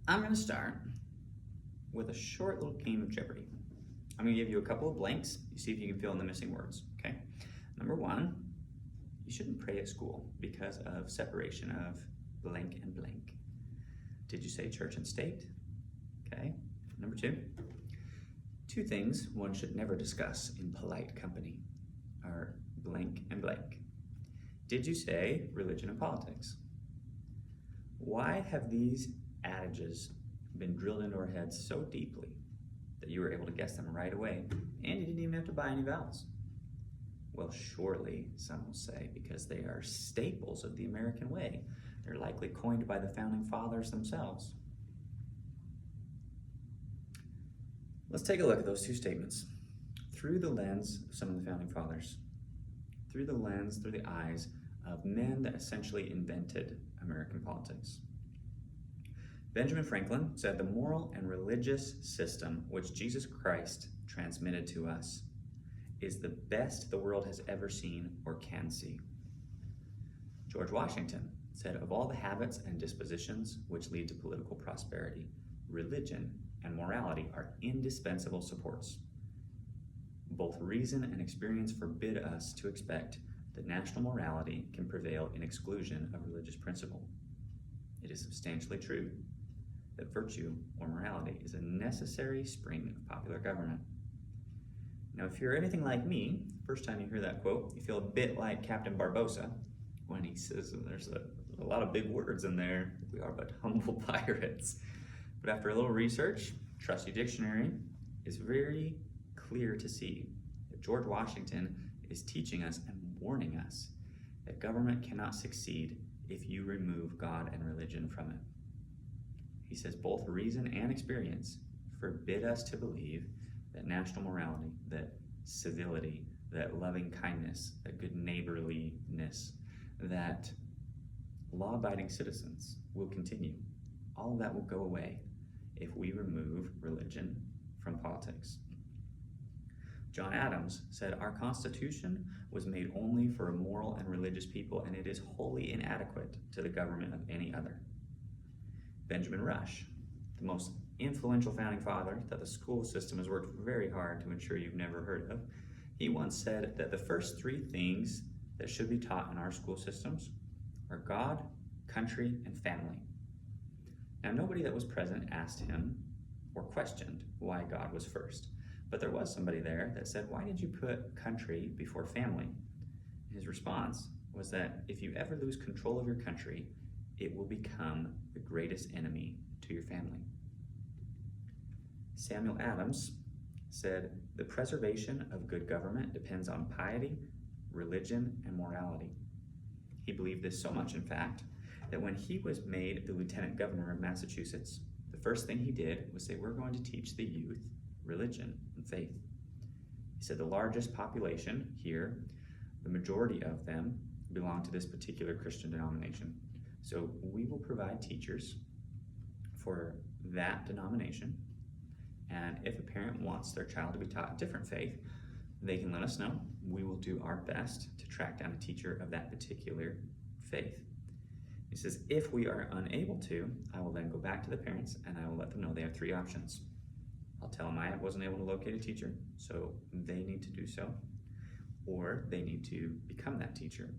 I'm going to start with a short little game of Jeopardy. I'm going to give you a couple of blanks. You see if you can fill in the missing words, okay? Number one, you shouldn't pray at school because of separation of blank and blank. Did you say church and state? Okay. Number two things one should never discuss in polite company are blank and blank. Did you say religion and politics? Why have these adages been drilled into our heads so deeply that you were able to guess them right away and you didn't even have to buy any vowels? Well, surely, some will say, because they are staples of the American way. They're likely coined by the founding fathers themselves. Let's take a look at those two statements through the lens of some of the founding fathers, through the eyes of men that essentially invented American politics. Benjamin Franklin said, "The moral and religious system which Jesus Christ transmitted to us is the best the world has ever seen or can see." George Washington said, "Of all the habits and dispositions which lead to political prosperity, religion and morality are indispensable supports. Both reason and experience forbid us to expect that national morality can prevail in exclusion of religious principle. It is substantially true that virtue or morality is a necessary spring of popular government." Now, if you're anything like me, first time you hear that quote, you feel a bit like Captain Barbossa when he says there's a lot of big words in there. We are but humble pirates. But after a little research, trusty dictionary, it's very clear to see that George Washington is teaching us and warning us that government cannot succeed if you remove God and religion from it. He says both reason and experience forbid us to believe that national morality, that civility, that loving kindness, that good neighborliness, that law-abiding citizens will continue. All of that will go away if we remove religion from politics. John Adams said, "Our Constitution was made only for a moral and religious people, and it is wholly inadequate to the government of any other." Benjamin Rush, the most influential founding father that the school system has worked very hard to ensure you've never heard of, he once said that the first three things that should be taught in our school systems are God, country, and family. Now, nobody that was present asked him or questioned why God was first, but there was somebody there that said, "Why did you put country before family?" His response was that if you ever lose control of your country, it will become the greatest enemy to your family. Samuel Adams said, "The preservation of good government depends on piety, religion, and morality." He believed this so much, in fact, that when he was made the lieutenant governor of Massachusetts, the first thing he did was say, "We're going to teach the youth religion and faith." He said the largest population here, the majority of them belong to this particular Christian denomination. So we will provide teachers for that denomination. And if a parent wants their child to be taught a different faith, they can let us know. We will do our best to track down a teacher of that particular faith. He says, if we are unable to, I will then go back to the parents and I will let them know they have three options. I'll tell them I wasn't able to locate a teacher, so they need to do so, or they need to become that teacher,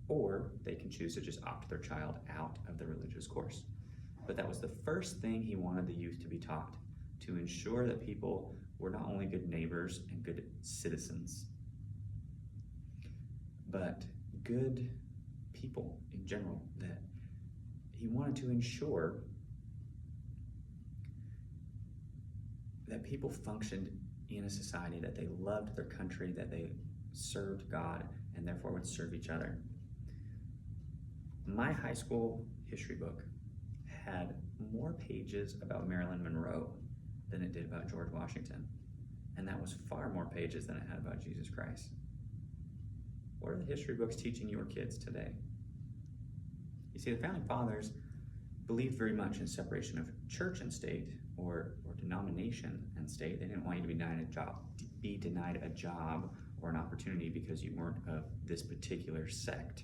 or they can choose to just opt their child out of the religious course. But that was the first thing he wanted the youth to be taught, to ensure that people were not only good neighbors and good citizens, but good people in general, that he wanted to ensure that people functioned in a society, that they loved their country, that they served God, and therefore would serve each other. My high school history book had more pages about Marilyn Monroe than it did about George Washington, and that was far more pages than it had about Jesus Christ. What are the history books teaching your kids today? You see, the founding fathers believed very much in separation of church and state, or denomination and state. They didn't want you to be denied a job or an opportunity because you weren't of this particular sect.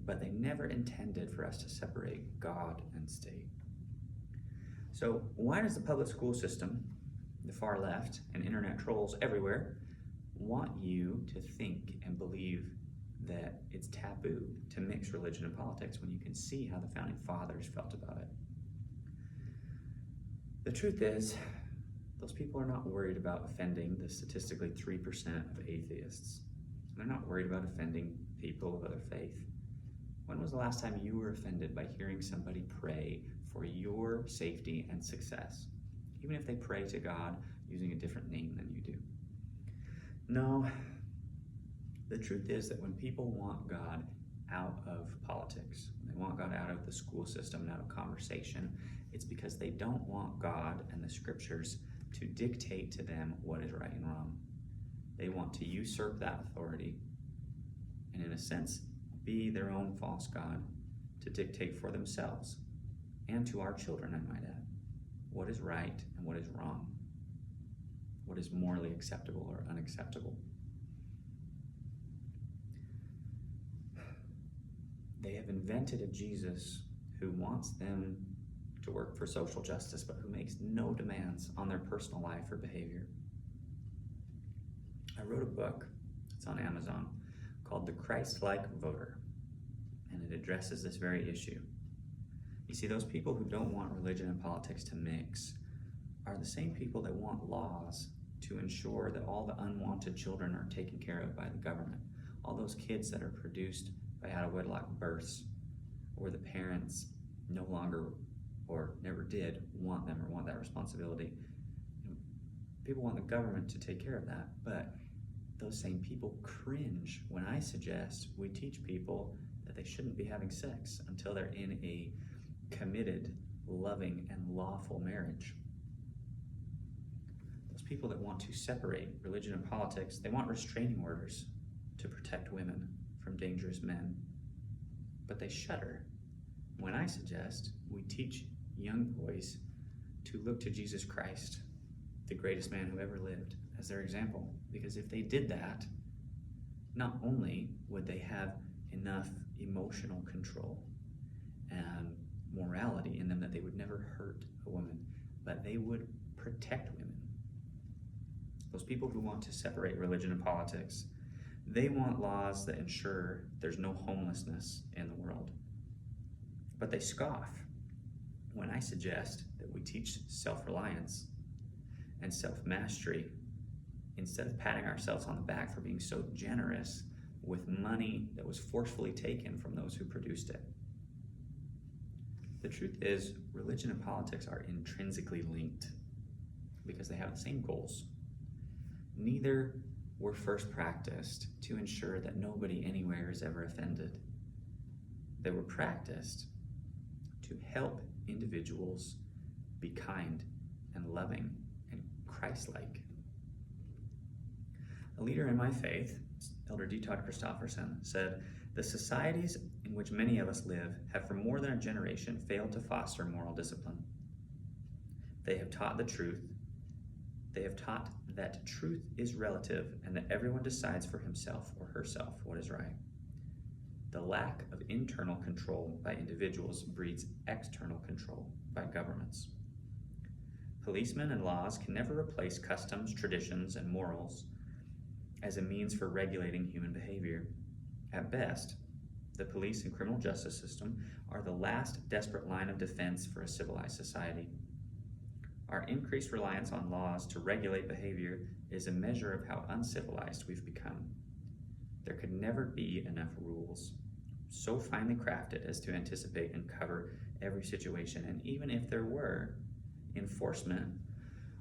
But they never intended for us to separate God and state. So why does the public school system, the far left, and internet trolls everywhere want you to think and believe that it's taboo to mix religion and politics when you can see how the founding fathers felt about it? The truth is, those people are not worried about offending the statistically 3% of atheists. They're not worried about offending people of other faith. When was the last time you were offended by hearing somebody pray for your safety and success, even if they pray to God using a different name than you do? No, the truth is that when people want God out of politics, when they want God out of the school system and out of conversation, it's because they don't want God and the scriptures to dictate to them what is right and wrong. They want to usurp that authority and, in a sense, be their own false God to dictate for themselves and to our children, I might add, what is right and what is wrong, what is morally acceptable or unacceptable. They have invented a Jesus who wants them to work for social justice, but who makes no demands on their personal life or behavior. I wrote a book, it's on Amazon, called The Christ-Like Voter, and it addresses this very issue. You see, those people who don't want religion and politics to mix are the same people that want laws to ensure that all the unwanted children are taken care of by the government. All those kids that are produced by out-of-wedlock births, or the parents no longer or never did want them or want that responsibility. People want the government to take care of that, but those same people cringe when I suggest we teach people that they shouldn't be having sex until they're in a committed, loving, and lawful marriage. Those people that want to separate religion and politics, they want restraining orders to protect women from dangerous men, but they shudder when I suggest we teach young boys to look to Jesus Christ, the greatest man who ever lived, as their example. Because if they did that, not only would they have enough emotional control and morality in them that they would never hurt a woman, but they would protect women. Those people who want to separate religion and politics, they want laws that ensure there's no homelessness in the world. But they scoff when I suggest that we teach self-reliance and self-mastery instead of patting ourselves on the back for being so generous with money that was forcefully taken from those who produced it. The truth is, religion and politics are intrinsically linked because they have the same goals. Neither were first practiced to ensure that nobody anywhere is ever offended. They were practiced to help individuals be kind and loving and Christ-like. A leader in my faith, Elder D. Todd Christofferson, said, "The societies in which many of us live have for more than a generation failed to foster moral discipline. They have taught the truth. They have taught that truth is relative and that everyone decides for himself or herself what is right. The lack of internal control by individuals breeds external control by governments. Policemen and laws can never replace customs, traditions, and morals as a means for regulating human behavior. At best, the police and criminal justice system are the last desperate line of defense for a civilized society. Our increased reliance on laws to regulate behavior is a measure of how uncivilized we've become. There could never be enough rules, so finely crafted as to anticipate and cover every situation, and even if there were, enforcement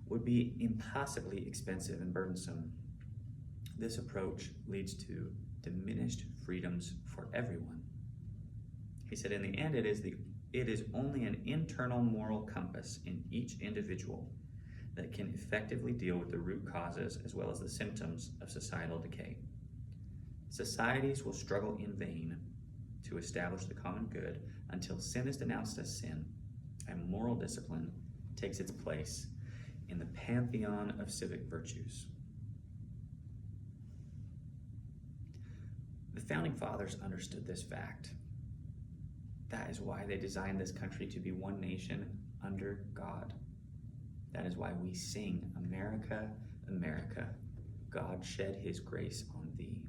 would be impossibly expensive and burdensome. This approach leads to diminished freedoms for everyone." He said, "In the end, it is only an internal moral compass in each individual that can effectively deal with the root causes as well as the symptoms of societal decay. Societies will struggle in vain to establish the common good until sin is denounced as sin and moral discipline takes its place in the pantheon of civic virtues." The Founding Fathers understood this fact. That is why they designed this country to be one nation under God. That is why we sing, America, America, God shed his grace on thee.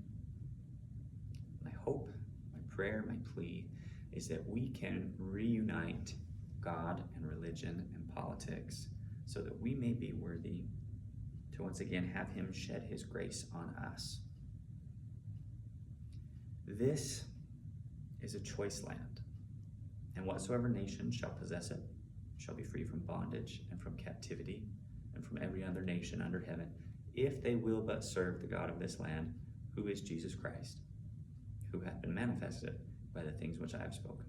My hope, my prayer, my plea is that we can reunite God and religion and politics so that we may be worthy to once again have him shed his grace on us. This is a choice land, and whatsoever nation shall possess it shall be free from bondage and from captivity and from every other nation under heaven, if they will but serve the God of this land, who is Jesus Christ, who hath been manifested by the things which I have spoken.